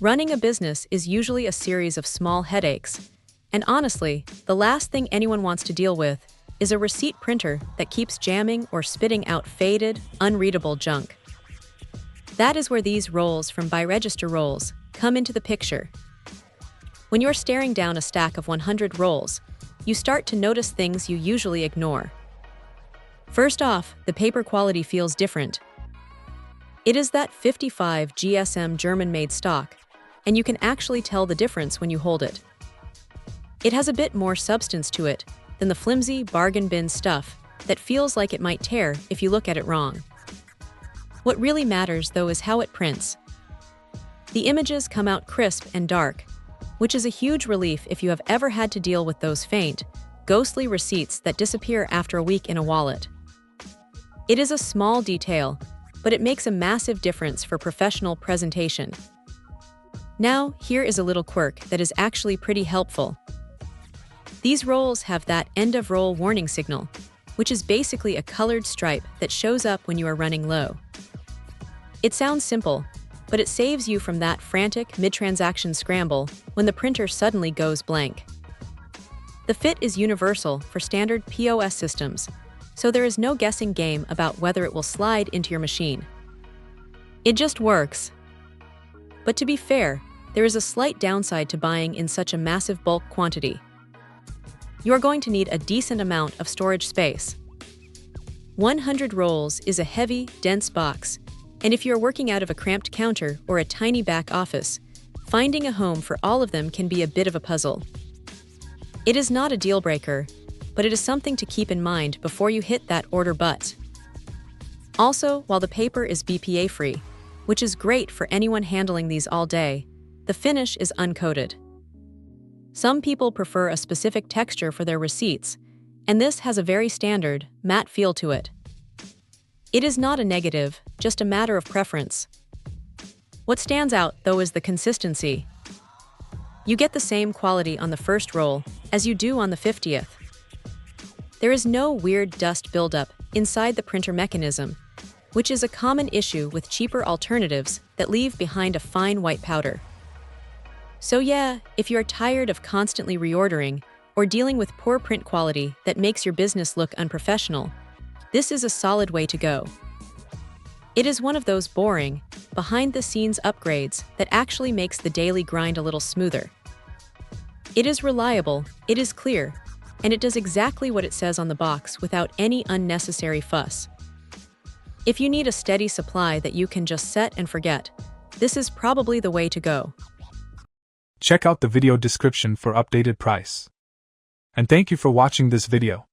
Running a business is usually a series of small headaches, and honestly, the last thing anyone wants to deal with is a receipt printer that keeps jamming or spitting out faded, unreadable junk. That is where these rolls from BuyRegisterRolls come into the picture. When you're staring down a stack of 100 rolls, you start to notice things you usually ignore. First off, the paper quality feels different. It is that 55 GSM German-made stock, and you can actually tell the difference when you hold it. It has a bit more substance to it than the flimsy bargain bin stuff that feels like it might tear if you look at it wrong. What really matters, though, is how it prints. The images come out crisp and dark, which is a huge relief if you have ever had to deal with those faint, ghostly receipts that disappear after a week in a wallet. It is a small detail, but it makes a massive difference for professional presentation. Now, here is a little quirk that is actually pretty helpful. These rolls have that end-of-roll warning signal, which is basically a colored stripe that shows up when you are running low. It sounds simple, but it saves you from that frantic mid-transaction scramble when the printer suddenly goes blank. The fit is universal for standard POS systems, so there is no guessing game about whether it will slide into your machine. It just works. But to be fair, there is a slight downside to buying in such a massive bulk quantity. You are going to need a decent amount of storage space. 100 rolls is a heavy, dense box, and if you are working out of a cramped counter or a tiny back office, finding a home for all of them can be a bit of a puzzle. It is not a deal breaker, but it is something to keep in mind before you hit that order button. Also, while the paper is BPA-free, which is great for anyone handling these all day, the finish is uncoated. Some people prefer a specific texture for their receipts, and this has a very standard, matte feel to it. It is not a negative, just a matter of preference. What stands out, though, is the consistency. You get the same quality on the first roll as you do on the 50th. There is no weird dust buildup inside the printer mechanism, which is a common issue with cheaper alternatives that leave behind a fine white powder. So yeah, if you're tired of constantly reordering or dealing with poor print quality that makes your business look unprofessional, this is a solid way to go. It is one of those boring, behind-the-scenes upgrades that actually makes the daily grind a little smoother. It is reliable, it is clear, and it does exactly what it says on the box without any unnecessary fuss. If you need a steady supply that you can just set and forget, this is probably the way to go. Check out the video description for updated price. And thank you for watching this video.